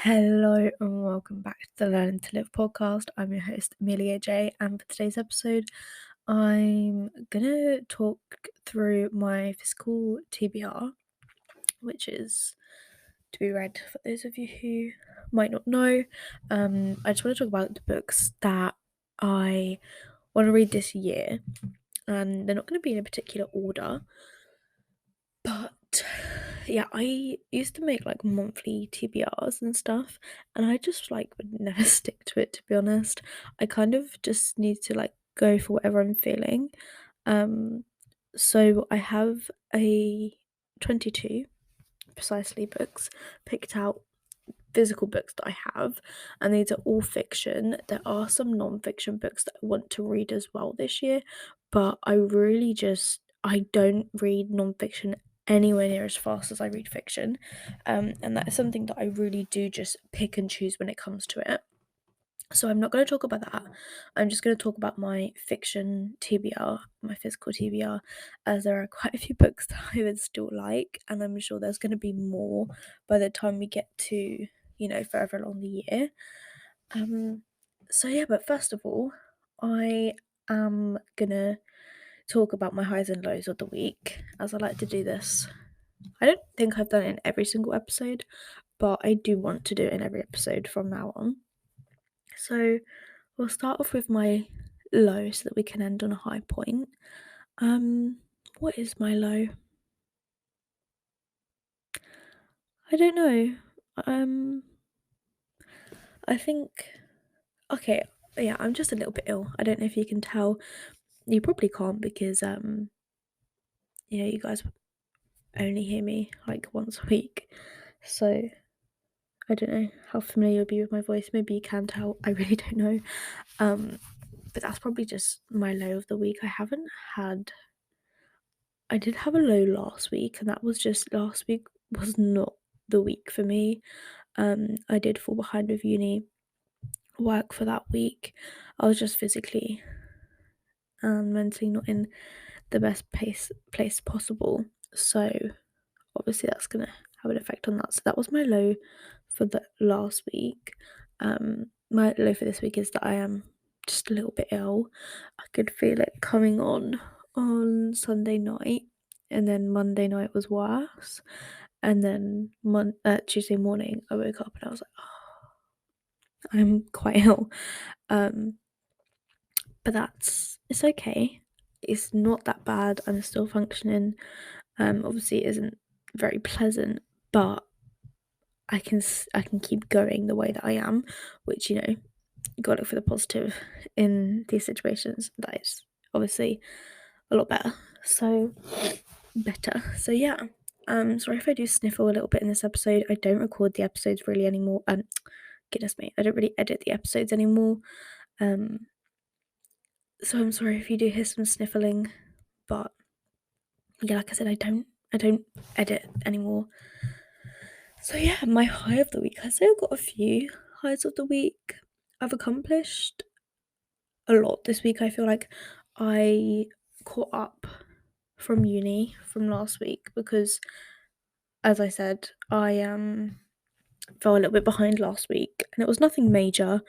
Hello and welcome back to the Learning to Live podcast. I'm your host, Amy Lea, and for today's episode, I'm gonna talk through my physical TBR, which is to be read for those of you who might not know. I just want to talk about the books that I want to read this year, and they're not going to be in a particular order, but yeah, I used to make like monthly TBRs and stuff, and I just like would never stick to it, to be honest. I kind of just need to like go for whatever I'm feeling. Um, so I have a 22 precisely books picked out, physical books that I have, and these are all fiction. There are some non-fiction books that I want to read as well this year, but I don't read non-fiction anywhere near as fast as I read fiction. And that is something that I really do just pick and choose when it comes to it. So I'm not going to talk about that. I'm just going to talk about my fiction TBR, my physical TBR, as there are quite a few books that I would still like, and I'm sure there's going to be more by the time we get to, further along the year. So yeah, but first of all, I am gonna talk about my highs and lows of the week, as I like to do this. I don't think I've done it in every single episode, but I do want to do it in every episode from now on. So we'll start off with my low so that we can end on a high point. What is my low? I don't know. I think, okay, yeah, I'm just a little bit ill. I don't know if you can tell. You probably can't because you guys only hear me like once a week. So I don't know how familiar you'll be with my voice. Maybe you can tell. I really don't know. But that's probably just my low of the week. I did have a low last week, and that was just last week was not the week for me. I did fall behind with uni work for that week. I was just physically and mentally not in the best place possible. So obviously that's gonna have an effect on that. So that was my low for the last week. My low for this week is that I am just a little bit ill. I could feel it coming on Sunday night, and then Monday night was worse, and then Tuesday morning I woke up and I was like, oh, I'm quite ill. But it's okay. It's not that bad. I'm still functioning. Obviously it isn't very pleasant, but I can keep going the way that I am, which you gotta look for the positive in these situations. That is obviously a lot better. So yeah. Sorry if I do sniffle a little bit in this episode. I don't record the episodes really anymore. Goodness me, I don't really edit the episodes anymore. So I'm sorry if you do hear some sniffling, but yeah, like I said, I don't edit anymore. So yeah, my high of the week. I say I've got a few highs of the week. I've accomplished a lot this week. I feel like I caught up from uni from last week because, as I said, I fell a little bit behind last week, and it was nothing major.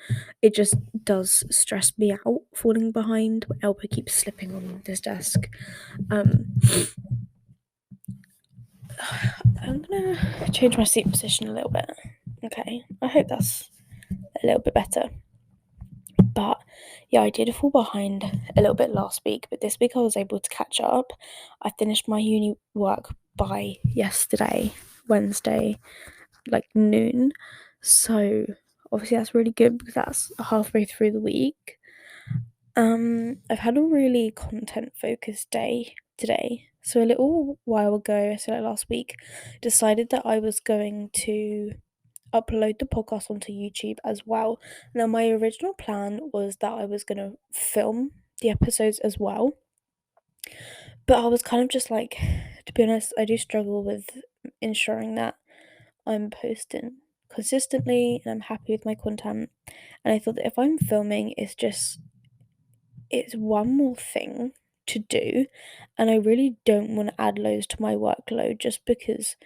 It just does stress me out falling behind. My elbow keeps slipping on this desk. I'm gonna change my seat position a little bit. Okay, I hope that's a little bit better. But yeah, I did fall behind a little bit last week, but this week I was able to catch up. I finished my uni work by yesterday, Wednesday, like noon. So obviously that's really good because that's halfway through the week. I've had a really content focused day today. So a little while ago, so like last week, decided that I was going to upload the podcast onto YouTube as well. Now my original plan was that I was gonna film the episodes as well. But I was kind of just like, to be honest, I do struggle with ensuring that I'm posting consistently and I'm happy with my content. And I thought that if I'm filming, it's one more thing to do, and I really don't want to add loads to my workload just because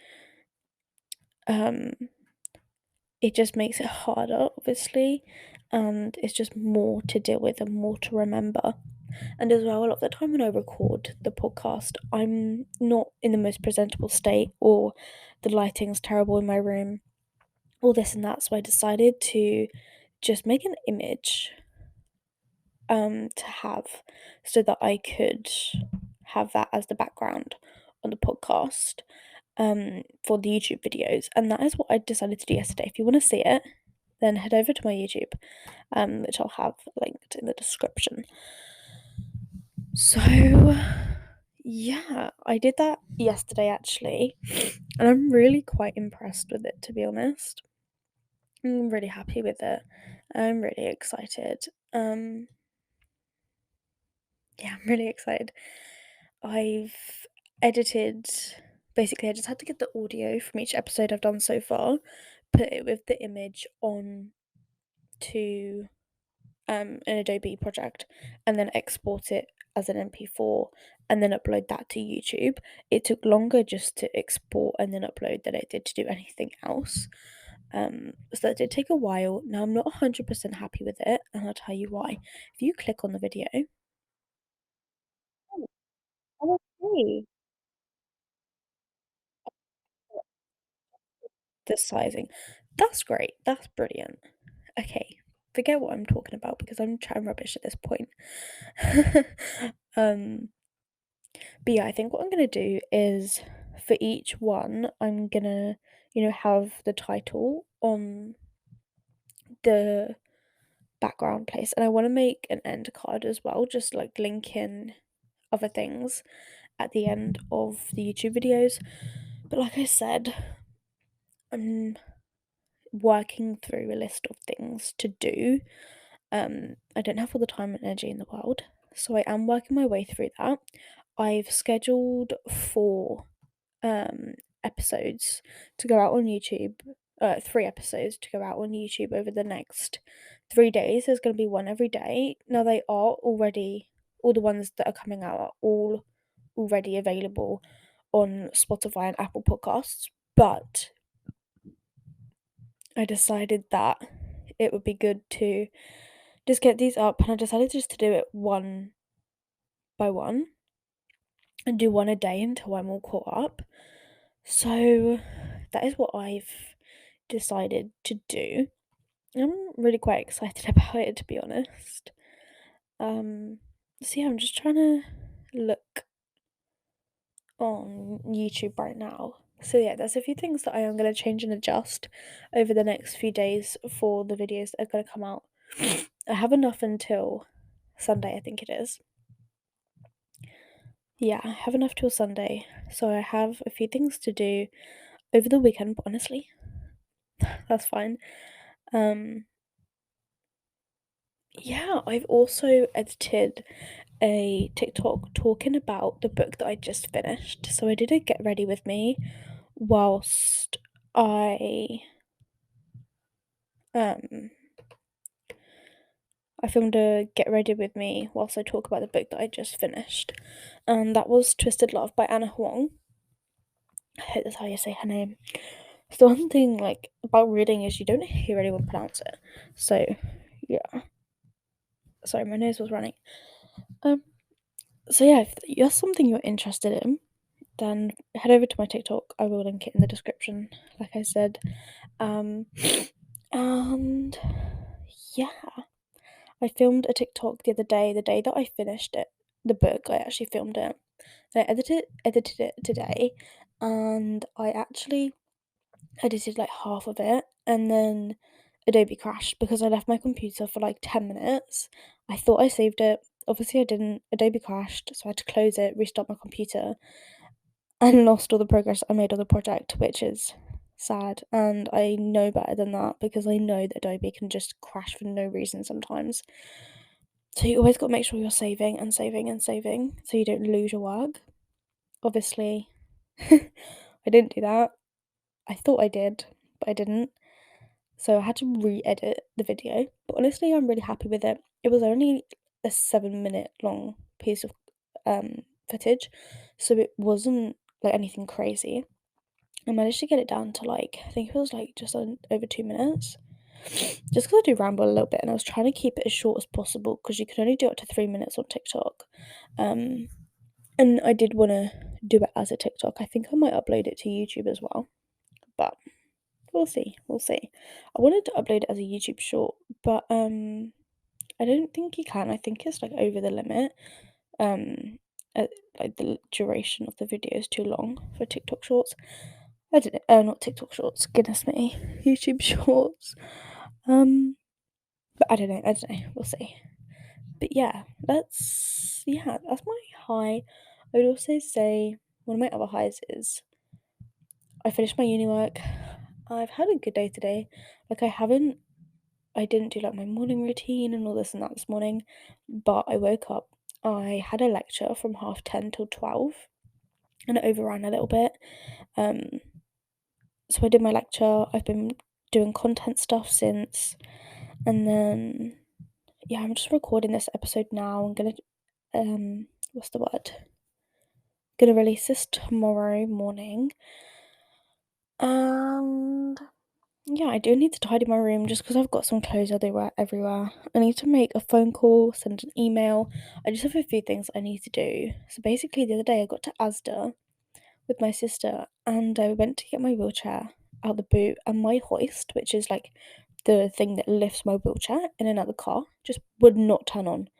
it just makes it harder, obviously, and it's just more to deal with and more to remember. And as well, a lot of the time when I record the podcast, I'm not in the most presentable state, or the lighting's terrible in my room, all this and that. So I decided to just make an image to have, so that I could have that as the background on the podcast for the YouTube videos. And that is what I decided to do yesterday. If you want to see it, then head over to my YouTube, which I'll have linked in the description. So yeah, I did that yesterday actually, and I'm really quite impressed with it, to be honest. I'm really happy with it. I'm really excited. Yeah, I'm really excited. I've edited, basically I just had to get the audio from each episode I've done so far, put it with the image on to an Adobe project, and then export it as an MP4 and then upload that to YouTube. It took longer just to export and then upload than it did to do anything else. So that did take a while. Now I'm not 100% happy with it, and I'll tell you why. If you click on the video, oh, okay, the sizing, that's great. That's brilliant. Okay, forget what I'm talking about because I'm trying rubbish at this point. um, but yeah, I think what I'm gonna do is, for each one, I'm gonna, have the title on the background place, and I want to make an end card as well, just like link in other things at the end of the YouTube videos. But like I said, I'm working through a list of things to do. I don't have all the time and energy in the world, so I am working my way through that. I've scheduled 4 episodes to go out on YouTube. 3 episodes to go out on YouTube over the next 3 days. There's going to be one every day. Now they are already, all the ones that are coming out are all already available on Spotify and Apple Podcasts, but I decided that it would be good to just get these up, and I decided just to do it one by one and do one a day until I'm all caught up. So that is what I've decided to do. I'm really quite excited about it, to be honest. So yeah, I'm just trying to look on YouTube right now. So yeah, there's a few things that I am going to change and adjust over the next few days for the videos that are going to come out. I have enough until Sunday, I think it is. Yeah, I have enough till Sunday, so I have a few things to do over the weekend, but honestly, that's fine. Um, yeah, I've also edited a TikTok talking about the book that I just finished. So I did a get ready with me whilst um I filmed a get ready with me whilst I talk about the book that I just finished. And that was Twisted Love by Hannah Huang. I hope that's how you say her name. So the one thing like about reading is you don't hear anyone pronounce it. So yeah. Sorry, my nose was running. Um so yeah, if that's something you're interested in, then head over to my TikTok. I will link it in the description, like I said. Um, and yeah, I filmed a TikTok the other day, the day that I finished it, the book. I actually filmed it. And I edited it today, and I actually edited like half of it, and then Adobe crashed because I left my computer for like 10 minutes. I thought I saved it. Obviously, I didn't. Adobe crashed, so I had to close it, restart my computer, and lost all the progress I made on the project, which is sad. And I know better than that because I know that Adobe can just crash for no reason sometimes. So you always got to make sure you're saving and saving and saving so you don't lose your work. Obviously, I didn't do that. I thought I did, but I didn't. So I had to re-edit the video. But honestly, I'm really happy with it. It was only a 7 minute long piece of footage, so it wasn't like anything crazy. I managed to get it down to like, I think it was like just over 2 minutes. Just because I do ramble a little bit, and I was trying to keep it as short as possible because you can only do up to 3 minutes on TikTok. And I did want to do it as a TikTok. I think I might upload it to YouTube as well, but we'll see. We'll see. I wanted to upload it as a YouTube short, but I don't think you can. I think it's like over the limit. Like the duration of the video is too long for TikTok shorts. I don't know. Not TikTok shorts. Goodness me, YouTube shorts. But I don't know. We'll see. But yeah, that's my high. I would also say one of my other highs is I finished my uni work. I've had a good day today. Like I didn't do like my morning routine and all this and that this morning, but I woke up. I had a lecture from 10:30 till 12, and it overran a little bit. So I did my lecture. I've been doing content stuff since, and then yeah, I'm just recording this episode now. I'm gonna what's the word? Gonna release this tomorrow morning. And yeah, I do need to tidy my room just because I've got some clothes everywhere. I need to make a phone call, send an email. I just have a few things I need to do. So basically, the other day I got to Asda with my sister and I went to get my wheelchair out the boot, and my hoist, which is like the thing that lifts my wheelchair in another car, just would not turn on.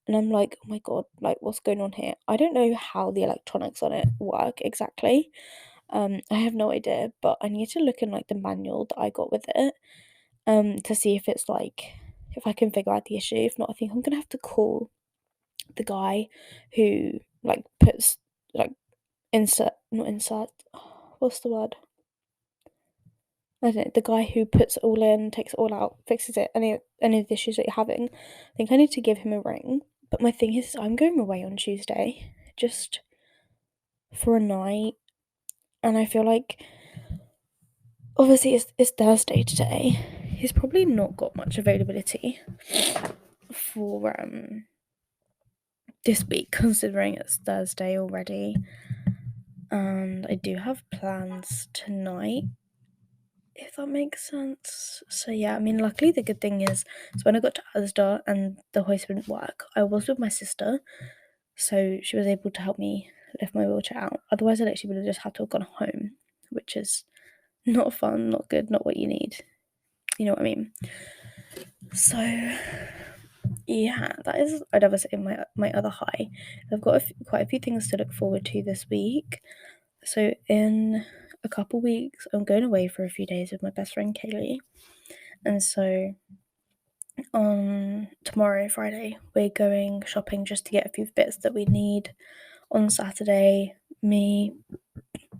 And I'm like, oh my god, like what's going on here? I don't know how the electronics on it work exactly. I have no idea, but I need to look in like the manual that I got with it, to see if it's like if I can figure out the issue. If not, I think I'm gonna have to call the guy who like puts like not insert, what's the word? I don't know, the guy who puts it all in, takes it all out, fixes it, any of the issues that you're having. I think I need to give him a ring. But my thing is I'm going away on Tuesday, just for a night, and I feel like obviously it's Thursday today. He's probably not got much availability for this week, considering it's Thursday already. And I do have plans tonight, if that makes sense. So yeah, I mean, luckily the good thing is when I got to Asda and the hoist didn't work, I was with my sister, so she was able to help me lift my wheelchair out. Otherwise I literally would have just had to have gone home, which is not fun, not good, not what you need. You know what I mean? So yeah, that is, I'd ever say, my other high. I've got quite a few things to look forward to this week. So in a couple weeks, I'm going away for a few days with my best friend Kaylee, and so on tomorrow, Friday, we're going shopping just to get a few bits that we need. On Saturday, me,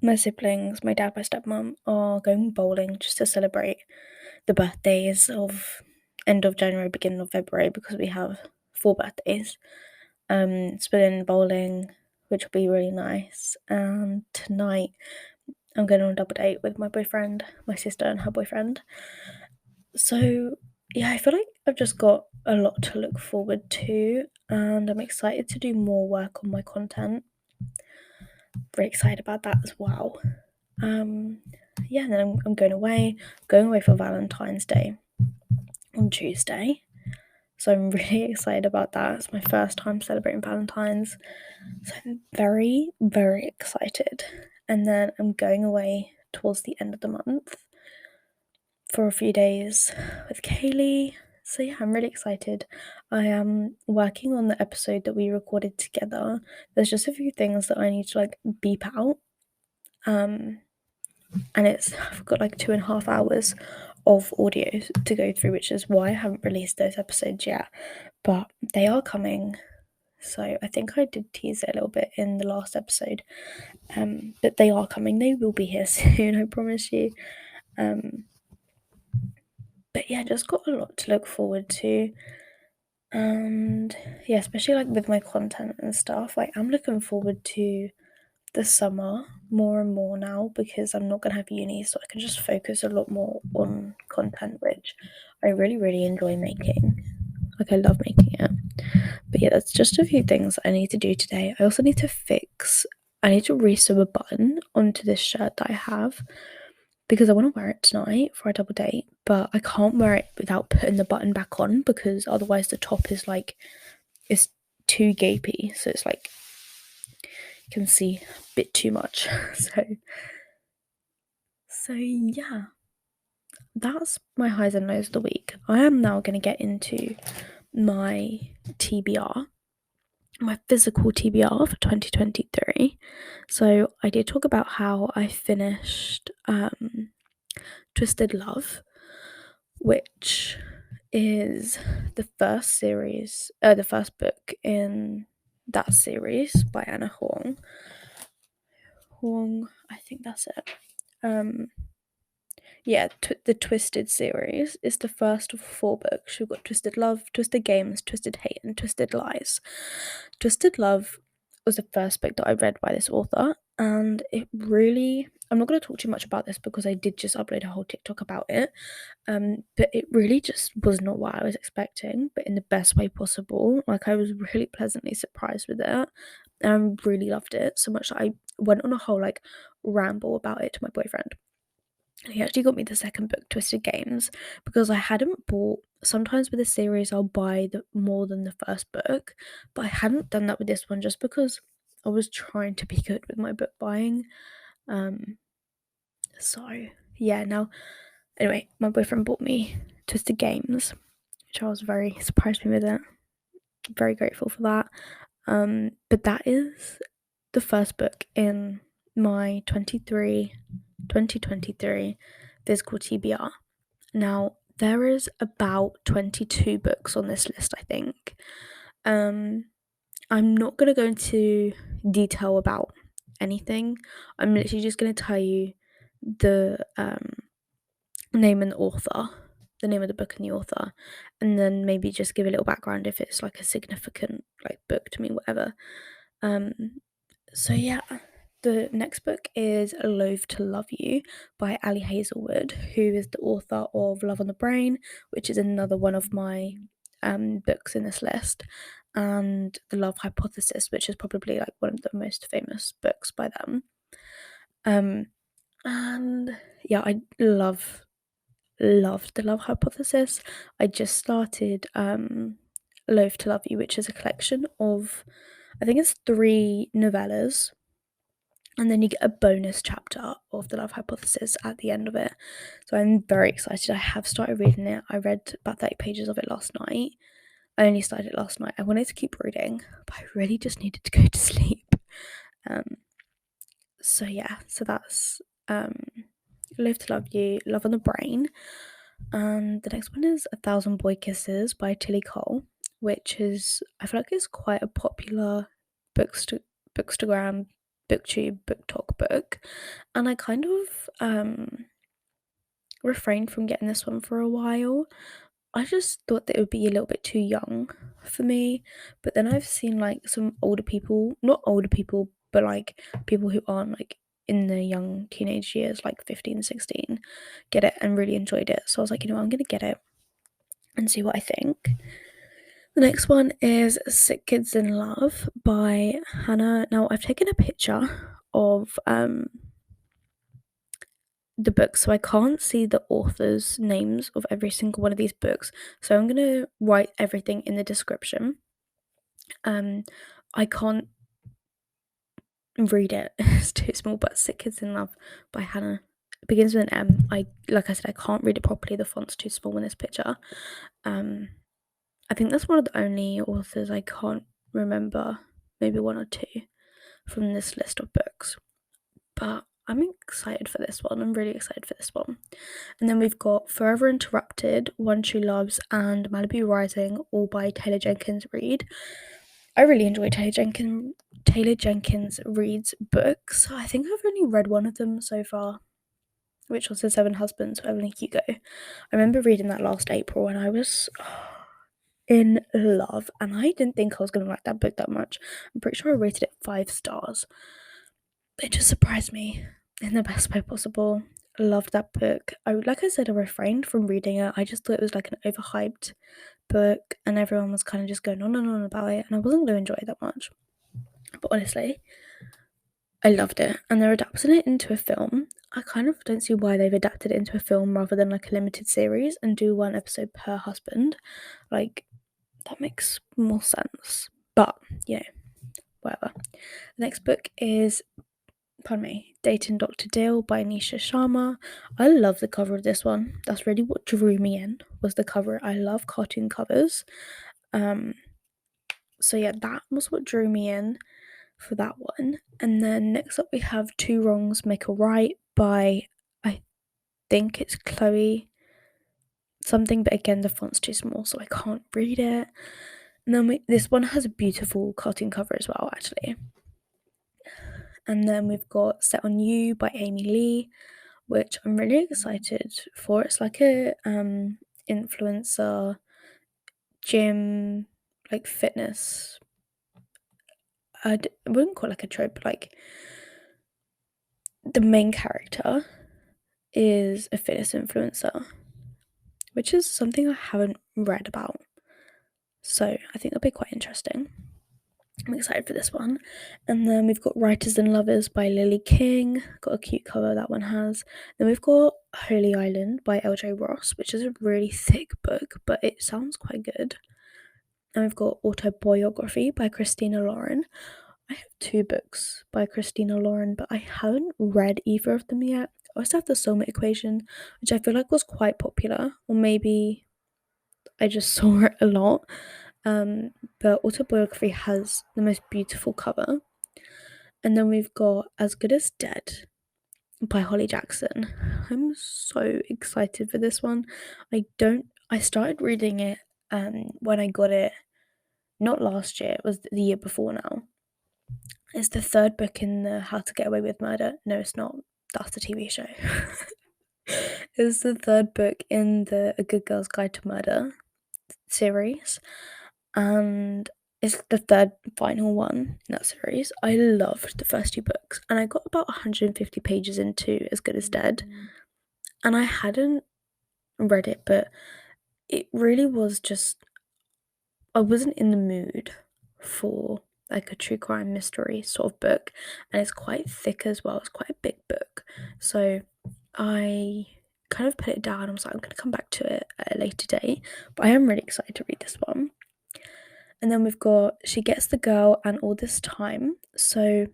my siblings, my dad, my stepmom are going bowling just to celebrate the birthdays of end of January, beginning of February, because we have 4 birthdays. Spinning bowling, which will be really nice. And tonight I'm going on a double date with my boyfriend, my sister and her boyfriend. So yeah, I feel like I've just got a lot to look forward to, and I'm excited to do more work on my content. Very excited about that as well. Yeah, and then I'm going away for Valentine's Day on Tuesday. So I'm really excited about that. It's my first time celebrating Valentine's. So I'm very, very excited. And then I'm going away towards the end of the month for a few days with Kaylee. So yeah, I'm really excited. I am working on the episode that we recorded together. There's just a few things that I need to like beep out. And I've got like 2.5 hours of audio to go through, which is why I haven't released those episodes yet. But they are coming. So I think I did tease it a little bit in the last episode. But they are coming. They will be here soon, I promise you. But yeah, just got a lot to look forward to. And yeah, especially like with my content and stuff, like I'm looking forward to the summer more and more now, because I'm not gonna have uni, so I can just focus a lot more on content, which I really, really enjoy making. Like I love making it. But yeah, that's just a few things I need to do today. I also need to fix I need to re-sew a button onto this shirt that I have because I want to wear it tonight for a double date, but I can't wear it without putting the button back on because otherwise the top is like, it's too gapey, so it's like you can see a bit too much. So yeah, that's my highs and lows of the week. I am now going to get into my TBR, my physical TBR for 2023. So I did talk about how I finished Twisted Love, which is the first book in that series by Anna Huang. I think that's it. The Twisted series is the first of 4 books. We've got Twisted Love, Twisted Games, Twisted Hate, and Twisted Lies. Twisted Love was the first book that I read by this author, and it really, I'm not going to talk too much about this because I did just upload a whole TikTok about it, but it really just was not what I was expecting, but in the best way possible. Like, I was really pleasantly surprised with it, and I really loved it so much that I went on a whole like ramble about it to my boyfriend. He actually got me the second book, Twisted Games, because I hadn't bought. Sometimes with a series, I'll buy more than the first book, but I hadn't done that with this one just because I was trying to be good with my book buying. So yeah. Now, anyway, my boyfriend bought me Twisted Games, which I was very surprised with it. Very grateful for that. But that is the first book in my 2023 physical TBR. Now, there is about 22 books on this list, I think. I'm not going to go into detail about anything. I'm literally just going to tell you the name and the author, the name of the book and the author, and then maybe just give a little background if it's like a significant like book to me, whatever. So yeah, the next book is Loathe to Love You by Ali Hazelwood, who is the author of Love on the Brain, which is another one of my books in this list, and The Love Hypothesis, which is probably like one of the most famous books by them. And yeah, I loved The Love Hypothesis. I just started Loathe to Love You, which is a collection of, I think it's 3 novellas, and then you get a bonus chapter of The Love Hypothesis at the end of it. So I'm very excited. I have started reading it. I read about 30 pages of it last night. I only started it last night. I wanted to keep reading, but I really just needed to go to sleep. So yeah, so that's Live to Love You, Love on the Brain. And the next one is 1,000 Boy Kisses by Tillie Cole, which is, I feel like it's quite a popular bookstagram, booktube, book talk book. And I kind of refrained from getting this one for a while. I just thought that it would be a little bit too young for me. But then I've seen like some older people, not older people, but like people who aren't like in the young teenage years, like 15, 16, get it and really enjoyed it. So I was like, I'm going to get it and see what I think. The next one is Sick Kids in Love by Hannah. Now, I've taken a picture of the book, so I can't see the authors' names of every single one of these books. So I'm going to write everything in the description. I can't read it, it's too small, but Sick Kids in Love by Hannah. It begins with an M. Like I said, I can't read it properly. The font's too small in this picture. I think that's one of the only authors I can't remember, maybe 1 or 2 from this list of books. But I'm excited for this one. I'm really excited for this one. And then we've got Forever Interrupted, One True Loves, and Malibu Rising, all by Taylor Jenkins Reid. I really enjoy Taylor Jenkins Reid's books. I think I've only read one of them so far, which was The Seven Husbands of Evelyn Hugo. I remember reading that last April and I was in love, and I didn't think I was going to like that book that much. I'm pretty sure I rated it 5 stars. It just surprised me in the best way possible. I loved that book. Like I said, I refrained from reading it. I just thought it was like an overhyped book and everyone was kind of just going on and on about it, and I wasn't going to enjoy it that much. But honestly, I loved it, and they're adapting it into a film. I kind of don't see why they've adapted it into a film rather than like a limited series and do one episode per husband. Like, that makes more sense. But, you know, whatever. The next book is, pardon me, Dating Dr. Dill by Nisha Sharma. I love the cover of this one. That's really what drew me in, was the cover. I love cartoon covers. So yeah, that was what drew me in for that one. And then next up we have Two Wrongs Make a Right by, I think it's Chloe something, but again the font's too small so I can't read it. And then this one has a beautiful cartoon cover as well, actually. And then we've got Set on You by Amy Lea, which I'm really excited for. It's like a influencer gym, like fitness. I wouldn't call it like a trope, but like the main character is a fitness influencer, which is something I haven't read about. So I think that'll be quite interesting. I'm excited for this one. And then we've got Writers and Lovers by Lily King. Got a cute cover that one has. Then we've got Holy Island by LJ Ross, which is a really thick book, but it sounds quite good. And we've got Autoboyoggraphy by Christina Lauren. I have 2 books by Christina Lauren, but I haven't read either of them yet. I also have The Soulmate Equation, which I feel like was quite popular, or maybe I just saw it a lot. But Autobiography has the most beautiful cover. And then we've got As Good as Dead by Holly Jackson. I'm so excited for this one. I started reading it when I got it, not last year, it was the year before now. It's the 3rd book in the How to Get Away with Murder. No, it's not. That's the TV show. It's the 3rd book in the A Good Girl's Guide to Murder series. And it's the 3rd final one in that series. I loved the first 2 books, and I got about 150 pages into As Good as Dead, and I hadn't read it, but it really was just, I wasn't in the mood for like a true crime mystery sort of book, and it's quite thick as well. It's quite a big book, so I kind of put it down. I was like, I'm going to come back to it at a later date, but I am really excited to read this one. And then we've got She Gets the Girl and All This Time. So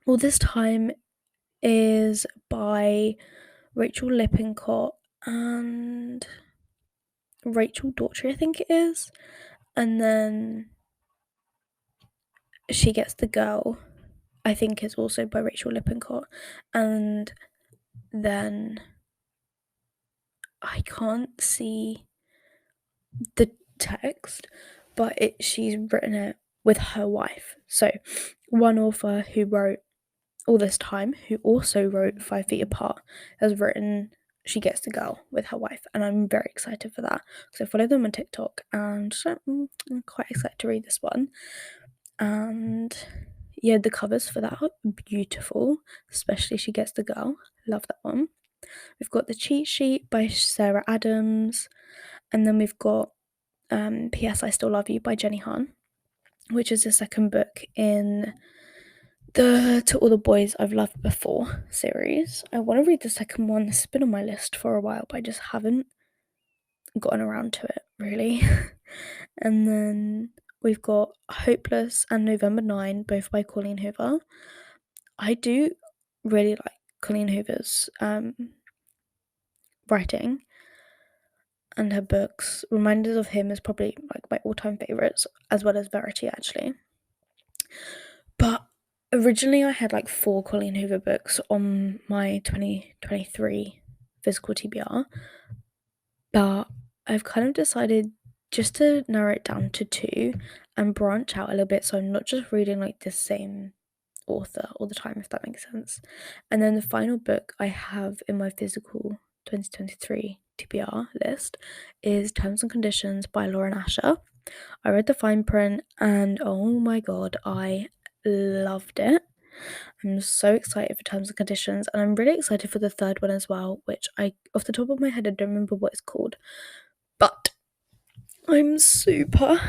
All This Time is by Rachael Lippincott and Rachel Daughtry, I think it is. And then She Gets the Girl, I think, is also by Rachael Lippincott. And then I can't see the text, but she's written it with her wife. So one author who wrote All This Time, who also wrote 5 Feet Apart, has written She Gets the Girl with her wife, and I'm very excited for that because I follow them on TikTok, and I'm quite excited to read this one. And yeah, the covers for that are beautiful, especially She Gets the Girl. Love that one. We've got The Cheat Sheet by Sarah Adams, and then we've got P.S. I Still Love You by Jenny Han, which is the 2nd book in the To All the Boys I've Loved Before series. I want to read the 2nd one. This has been on my list for a while, but I just haven't gotten around to it, really. And then we've got Hopeless and November 9, both by Colleen Hoover. I do really like Colleen Hoover's writing, and her books. Reminders of Him is probably like my all-time favourites, as well as Verity, actually. But originally I had like 4 Colleen Hoover books on my 2023 physical TBR, but I've kind of decided just to narrow it down to 2 and branch out a little bit, so I'm not just reading like the same author all the time, if that makes sense. And then the final book I have in my physical 2023 TBR list is Terms and Conditions by Lauren Asher. I read the fine print and oh my god, I loved it. I'm so excited for Terms and Conditions, and I'm really excited for the 3rd one as well, which I, off the top of my head, I don't remember what it's called, but I'm super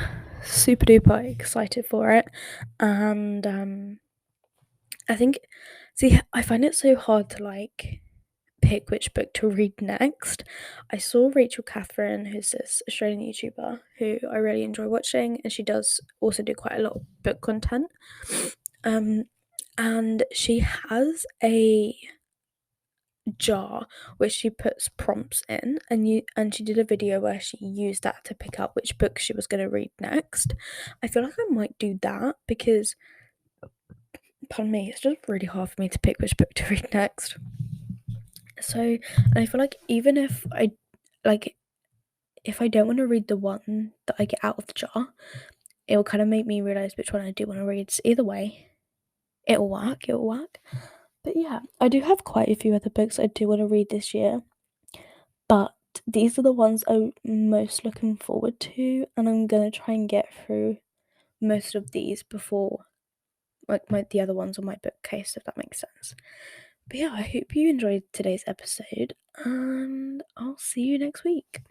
duper excited for it. And I think, see, I find it so hard to like pick which book to read next. I saw Rachel Catherine, who's this Australian YouTuber who I really enjoy watching, and she does also do quite a lot of book content. And she has a jar which she puts prompts in, and she did a video where she used that to pick out which book she was going to read next. I feel like I might do that because, pardon me, it's just really hard for me to pick which book to read next. So, and I feel like even if I don't want to read the one that I get out of the jar, it will kind of make me realize which one I do want to read. So either way, it'll work. But yeah, I do have quite a few other books I do want to read this year, but these are the ones I'm most looking forward to, and I'm gonna try and get through most of these before like the other ones on my bookcase, if that makes sense. But yeah, I hope you enjoyed today's episode, and I'll see you next week.